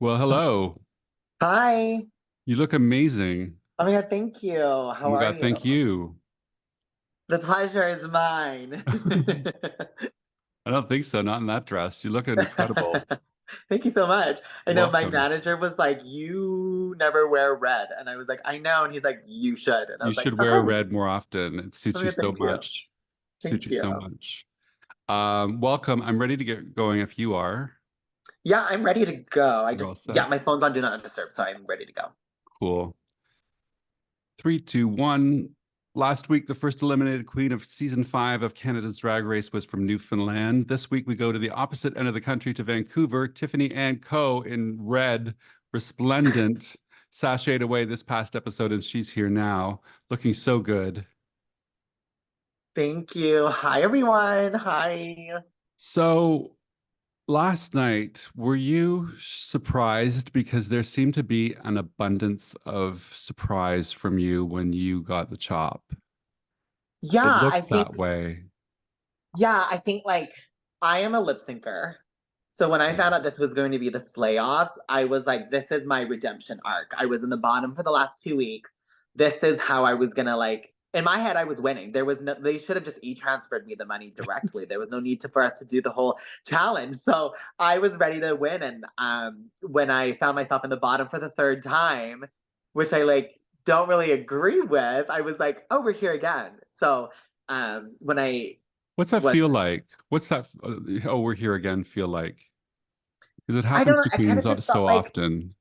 Well, hello. Hi. You look amazing. Oh my God, thank you. Oh How my are God, you? thank you. The pleasure is mine. I don't think so. Not in that dress. You look incredible. Thank you so much. I know my Welcome. manager was like, "You never wear red." And I was like, "I know." And he's like, "You should." And I You was like, should wear "Okay." red more often. It Oh suits my you God, so thank you. much. Suits Thank you so you. much. Welcome. I'm ready to get going if you are. Yeah, I'm ready to go. You're all Yeah, set. my phone's on Do Not Disturb, so I'm ready to go. Cool. Three, two, one. Last week, the first eliminated queen of season 5 of Canada's Drag Race was from Newfoundland. This week, we go to the opposite end of the country to Vancouver. Tiffany Co in red, resplendent, sashayed away this past episode, and she's here now, looking so good. Thank you. Hi, everyone. Hi. So, last night, were you surprised because there seemed to be an abundance of surprise from you when you got the chop? It Yeah, looked that way. I think like I am a lip syncer. So when I found out this was going to be the slay offs, I was like, this is my redemption arc. I was in the bottom for the last 2 weeks. This is how I was gonna like in my head I was winning. There was no they should have just e-transferred me the money directly. There was no need for us to do the whole challenge. So I was ready to win. And when I found myself in the bottom for the third time, which I like don't really agree with, I was like, oh, we're here again. So when I What's that was feel like? What's that? Oh, we're here again. Feel like because it I don't happens know. to I kind queens of just so felt like, often.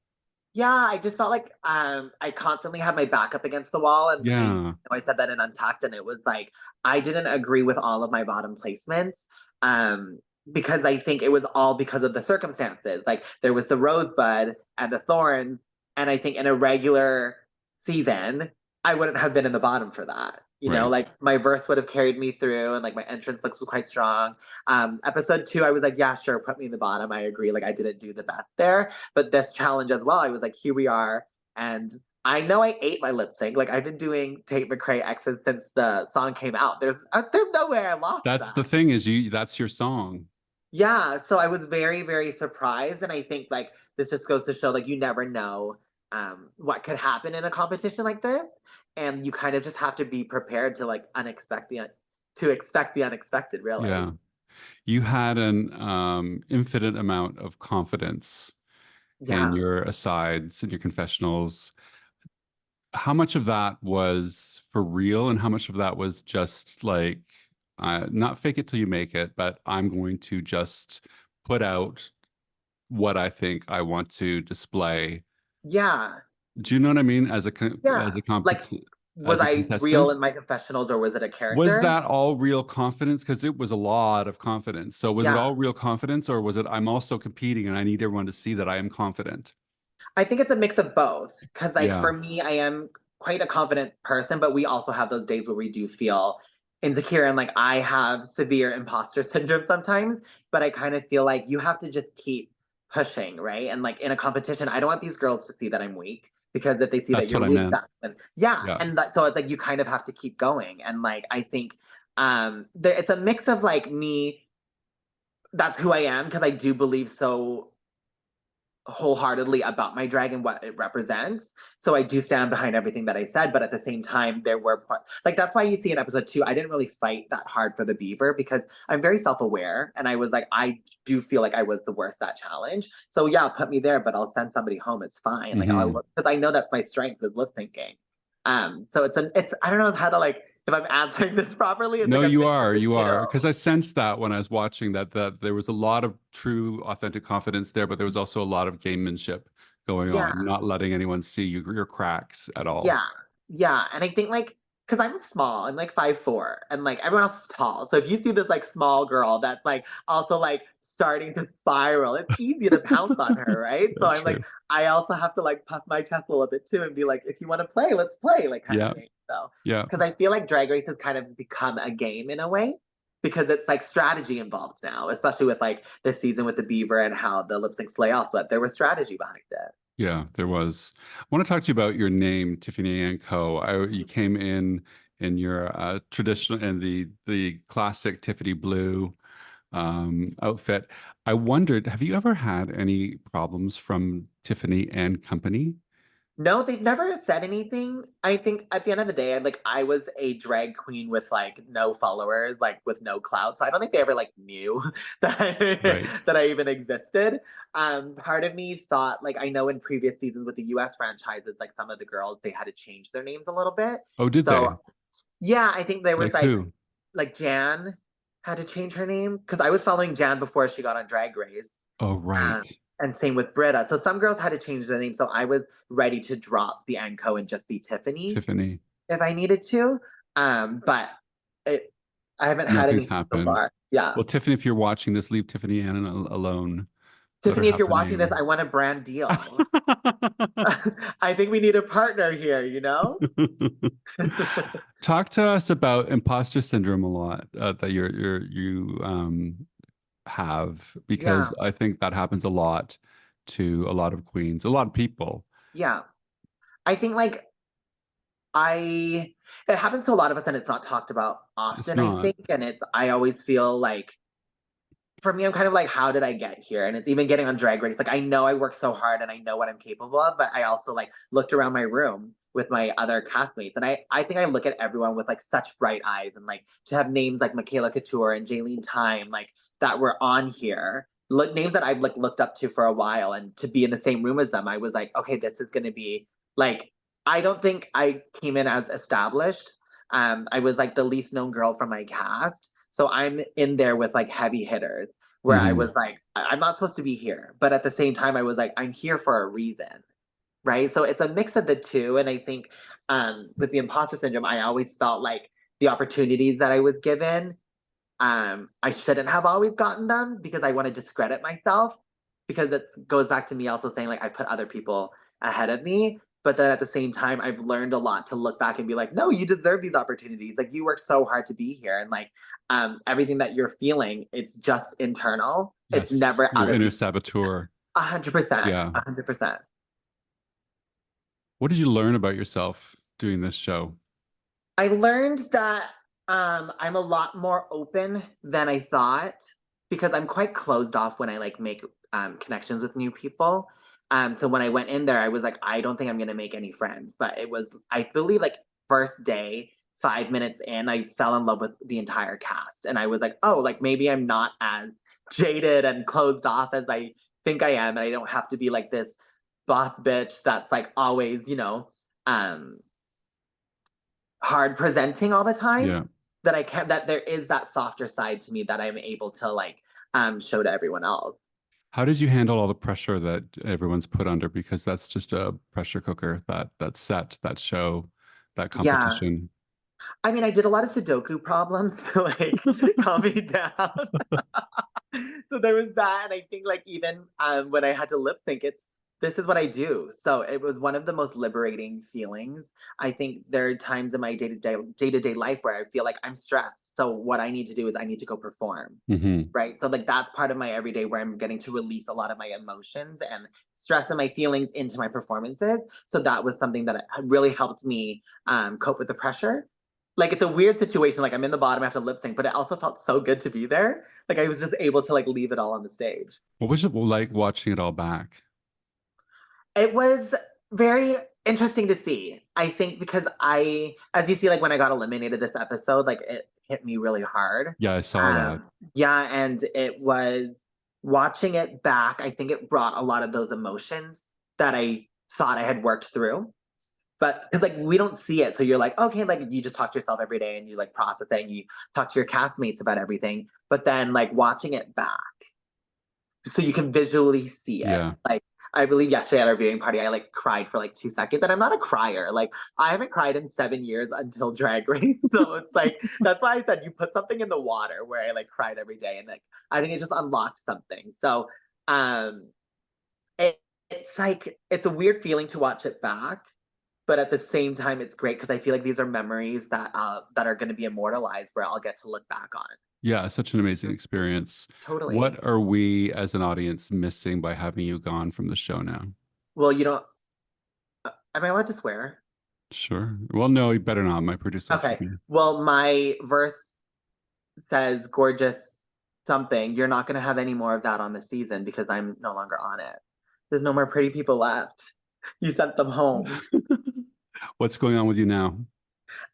yeah, I just felt like I constantly had my back up against the wall, and I know Yeah, I said that in Untucked, and it was like I didn't agree with all of my bottom placements. Um, because I think it was all because of the circumstances. Like there was the rosebud and the thorns, and I think in a regular season, I wouldn't have been in the bottom for that. right. Like my verse would have carried me through, and like my entrance looks was quite strong. Episode 2, I was like, yeah, sure, put me in the bottom. I agree. Like I didn't do the best there, but this challenge as well, I was like, here we are, and I know I ate my lip sync. Like I've been doing Tate McRae X's since the song came out. There's no way I lost That's the that. thing is you. That's your song. Yeah, so I was very, very surprised, and I think like this just goes to show like you never know what could happen in a competition like this, and you kind of just have to be prepared to like to expect the unexpected, really. Yeah, you had an infinite amount of confidence in Yeah, your asides and your confessionals. How much of that was for real, and how much of that was just like not fake it till you make it, but I'm going to just put out what I think I want to display. yeah, Do you know what I mean? As a yeah. Like, was as a I real contestant, in my confessionals or was it a was character? that all real confidence? Because it was a lot of confidence. So was it Yeah, all real confidence, or was it I'm also competing and I need everyone to see that I am confident? I think it's a mix of both. Because, like, Yeah, for me, I am quite a confident person, but we also have those days where we do feel insecure. And, like, I have severe imposter syndrome sometimes, but I kind of feel like you have to just keep pushing, right? And, like, in a competition, I don't want these girls to see that I'm weak because if they see that that's what you're I weak, meant. that's when, yeah. Yeah. And so it's like you kind of have to keep going. And, like, I think it's a mix of, like, me, that's who I am because I do believe so wholeheartedly about my drag and what it represents. So I do stand behind everything that I said, but at the same time, there were like that's why you see in episode 2, I didn't really fight that hard for the beaver because I'm very self-aware and I was like, I do feel like I was the worst that challenge. So yeah, put me there, but I'll send somebody home. It's fine. Like I'll Hmm. look because I know that's my strength is lip syncing. So it's I don't know how to like if I'm answering this properly. It's No, like a you mix of are, the you are, because two. I sensed that when I was watching that there was a lot of true, authentic confidence there, but there was also a lot of gamemanship going Yeah. on, not letting anyone see your cracks at all. Yeah, yeah, and I think, like, because 'cause I'm small, I'm, like, 5'4", and, like, everyone else is tall, so if you see this, like, small girl that's, like, also, like, starting to spiral, it's easy to pounce on her, right? So Very I'm, like true. I also have to, like, puff my chest a little bit too and be like, "If you wanna play, let's play," like, kinda Yeah, thing, so yeah. because I feel like Drag Race has kind of become a game in a way, because it's, like, strategy involved now, especially with, like, this season with the Beaver and how the lip sync slay off sweat, there was strategy behind it. Yeah, there was. I want to talk to you about your name, Tiffany and Co. You came in your traditional and the classic Tiffany blue outfit. I wondered, have you ever had any problems from Tiffany and company? No, they've never said anything. I think at the end of the day, I was a drag queen with like no followers, like with no clout. So I don't think they ever like knew that Right. that I even existed. Part of me thought like I know in previous seasons with the US franchises, like some of the girls they had to change their names a little bit. Oh, did they? So yeah, I think there was Like who? like Jan had to change her name because I was following Jan before she got on Drag Race. Oh, right. Um, and same with Britta. So some girls had to change their name. So I was ready to drop the Anko and just be Tiffany Tiffany. if I needed to. But it, I haven't had Nothing's anything so happened. far. Yeah. Well, Tiffany, if you're watching this, leave Tiffany Ann alone. Let her Tiffany, if have you're her watching this, name. I want a brand deal. I think we need a partner here, you know? Talk to us about imposter syndrome a lot that you have, Yeah. because I think that happens a lot to a lot of queens, a lot of people. Yeah. I think like I it happens to a lot of us and it's not talked about It's often, I not. think. And I always feel like for me, I'm kind of like, how did I get here? And it's even getting on Drag Race. Like, I know I work so hard and I know what I'm capable of, but I also like looked around my room with my other castmates. And I think I look at everyone with like such bright eyes and like to have names like Michaela Couture and Jaylene Time, like that were on here, look, names that I've like looked up to for a while. And to be in the same room as them, I was like, okay, this is going to be like, I don't think I came in as established. I was like the least known girl from my cast. So I'm in there with like heavy hitters where I Mhm. was like, I'm not supposed to be here. But at the same time, I was like, I'm here for a reason. Right. So it's a mix of the two. And I think with the imposter syndrome, I always felt like the opportunities that I was given, I shouldn't have always gotten them because I want to discredit myself. Because it goes back to me also saying like I put other people ahead of me. But then at the same time, I've learned a lot to look back and be like, no, you deserve these opportunities. Like you worked so hard to be here. And like everything that you're feeling, it's just internal. It's Yes, never your out of inner you. saboteur. 100%. Yeah. 100%. What did you learn about yourself doing this show? I learned that I'm a lot more open than I thought because I'm quite closed off when I like make connections with new people. So when I went in there, I was like, I don't think I'm gonna make any friends. But it was, I believe, like first day, 5 minutes in, I fell in love with the entire cast, and I was like, oh, like maybe I'm not as jaded and closed off as I think I am, and I don't have to be like this boss bitch that's like always, um hard presenting all the time, Yeah. that I can that there is that softer side to me that I'm able to like show to everyone else. How did you handle all the pressure that everyone's put under? Because that's just a pressure cooker, that set, that show, that Yeah. competition. I mean, I did a lot of Sudoku problems to like calm me down. So there was that, and I think like even when I had to lip sync, it's this is what I do. So it was one of the most liberating feelings. I think there are times in my day to day life where I feel like I'm stressed. So what I need to do is I need to go perform. Hmm. Right. So like that's part of my everyday where I'm getting to release a lot of my emotions and stress and my feelings into my performances. So that was something that really helped me cope with the pressure. Like it's a weird situation. Like I'm in the bottom, I have to lip sync, but it also felt so good to be there. Like I was just able to like leave it all on the stage. What was it like watching it all back? It was very interesting to see. I think because as you see, like when I got eliminated this episode, like it hit me really hard. Yeah, I saw that. Yeah, and it was watching it back. I think it brought a lot of those emotions that I thought I had worked through. But because like we don't see it, so you're like, okay, like you just talk to yourself every day and you like process it and you talk to your castmates about everything. But then like watching it back, so you can visually see it. Yeah. Like I believe yesterday at our viewing party, I like cried for like 2 seconds, and I'm not a crier. Like I haven't cried in 7 years until Drag Race, so it's like that's why I said you put something in the water where I like cried every day, and like I think it just unlocked something. So um, it's like it's a weird feeling to watch it back, but at the same time, it's great because I feel like these are memories that are going to be immortalized, where I'll get to look back on. Yeah, such an amazing experience. Totally. What are we as an audience missing by having you gone from the show now? Well, am I allowed to swear? Sure. Well, no, you better not. My producer will kick Okay. me. Well, my verse says gorgeous something, you're not going to have any more of that on the season because I'm no longer on it. There's no more pretty people left. You sent them home. What's going on with you now?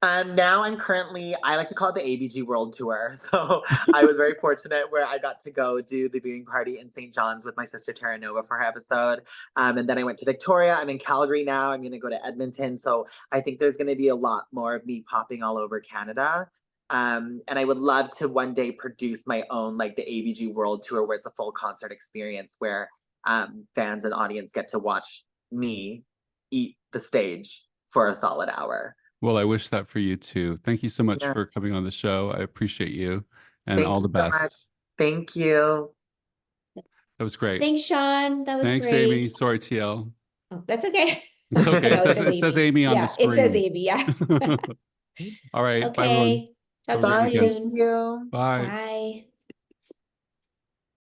Now I'm currently, I like to call it the ABG World Tour. So I was very fortunate where I got to go do the viewing party in St. John's with my sister Terra Nova for her episode. And then I went to Victoria. I'm in Calgary now. I'm going to go to Edmonton. So I think there's going to be a lot more of me popping all over Canada. And I would love to one day produce my own, like the ABG World Tour, where it's a full concert experience where fans and audience get to watch me eat the stage for a solid hour. Well, I wish that for you too. Thank you so much Yeah. for coming on the show. I appreciate you and Thank all you the so much. best. Thank you. That was great. Thanks, Shaun. That was Thanks, great. Amy. Sorry, TL. Oh, that's okay. It's okay. No, It says Amy on yeah, the screen. it says Amy, yeah. All right. Bye, everyone. Okay. Talk Have a to great you weekend. soon. Thank you. Bye. Bye.